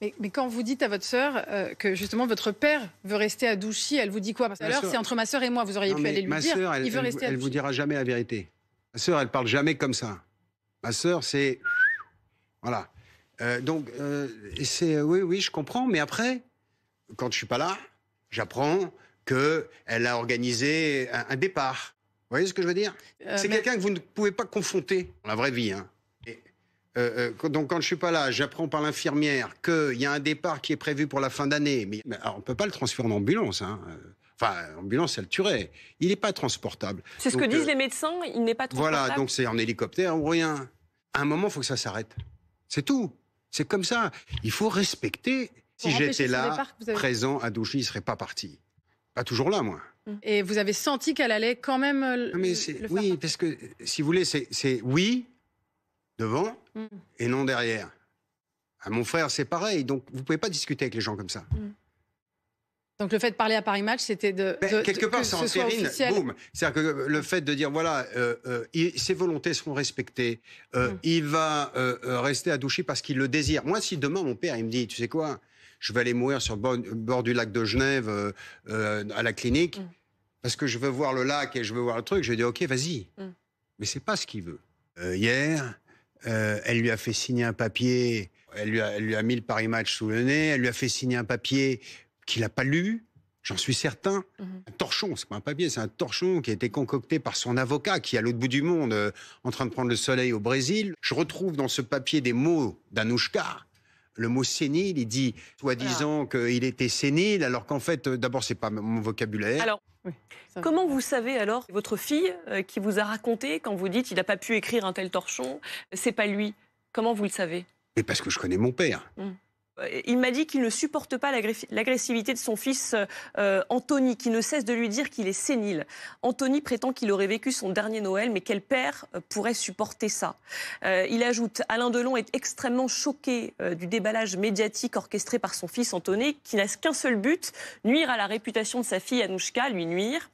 Mais quand vous dites à votre sœur que justement votre père veut rester à Douchy, elle vous dit quoi? Parce que alors c'est entre ma sœur et moi, vous auriez pu aller lui dire. Ma sœur, il veut rester à elle Douchy. vous dira jamais la vérité. Ma sœur, elle parle jamais comme ça. Ma sœur, c'est... Voilà. Oui, je comprends. Mais après, quand je suis pas là, j'apprends qu'elle a organisé un départ. Vous voyez ce que je veux dire? C'est quelqu'un que vous ne pouvez pas confronter dans la vraie vie. Hein. Donc quand je suis pas là, j'apprends par l'infirmière qu'il y a un départ qui est prévu pour la fin d'année. Mais alors, on peut pas le transférer en ambulance. Hein. Enfin, ambulance, elle tuerait. Il n'est pas transportable. C'est ce que disent les médecins, il n'est pas transportable. Voilà, donc c'est en hélicoptère ou rien. À un moment, il faut que ça s'arrête. C'est tout. C'est comme ça. Il faut respecter. Si j'étais là, présent à Douchy, il ne serait pas parti. Pas toujours là, moi. Et vous avez senti qu'elle allait quand même le faire? Oui, parce que, si vous voulez, c'est oui, devant, et non derrière. À mon frère, c'est pareil. Donc, vous ne pouvez pas discuter avec les gens comme ça. Donc le fait de parler à Paris Match, c'était quelque part, ça entérine, boum. C'est-à-dire que le fait de dire, voilà, ses volontés seront respectées, il va rester à Douchy parce qu'il le désire. Moi, si demain, mon père, il me dit, tu sais quoi, je vais aller mourir sur le bord du lac de Genève, à la clinique, parce que je veux voir le lac et je veux voir le truc, je vais dire, ok, vas-y. Mais c'est pas ce qu'il veut. Hier, elle lui a fait signer un papier, elle lui a mis le Paris Match sous le nez, elle lui a fait signer un papier qu'il n'a pas lu, j'en suis certain. Un torchon, c'est pas un papier, c'est un torchon qui a été concocté par son avocat qui est à l'autre bout du monde, en train de prendre le soleil au Brésil. Je retrouve dans ce papier des mots d'Anouchka. Le mot sénile, il dit, soi-disant qu'il était sénile, alors qu'en fait, d'abord, c'est pas mon vocabulaire. Alors, comment vous savez alors, votre fille qui vous a raconté, quand vous dites il n'a pas pu écrire un tel torchon, c'est pas lui? Comment vous le savez? Mais parce que je connais mon père. Il m'a dit qu'il ne supporte pas l'agressivité de son fils Anthony, qui ne cesse de lui dire qu'il est sénile. Anthony prétend qu'il aurait vécu son dernier Noël, mais quel père pourrait supporter ça? Il ajoute, Alain Delon est extrêmement choqué du déballage médiatique orchestré par son fils Anthony, qui n'a qu'un seul but, nuire à la réputation de sa fille Anouchka, lui nuire.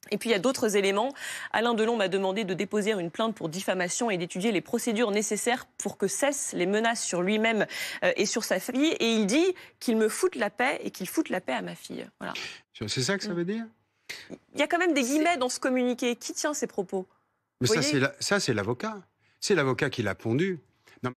Et puis il y a d'autres éléments. Alain Delon m'a demandé de déposer une plainte pour diffamation et d'étudier les procédures nécessaires pour que cessent les menaces sur lui-même et sur sa fille. Et il dit qu'il me foute la paix et qu'il foute la paix à ma fille. Voilà. C'est ça que ça veut dire? Il y a quand même des guillemets dans ce communiqué. Qui tient ces propos? Mais ça, c'est l'avocat. C'est l'avocat qui l'a pondu.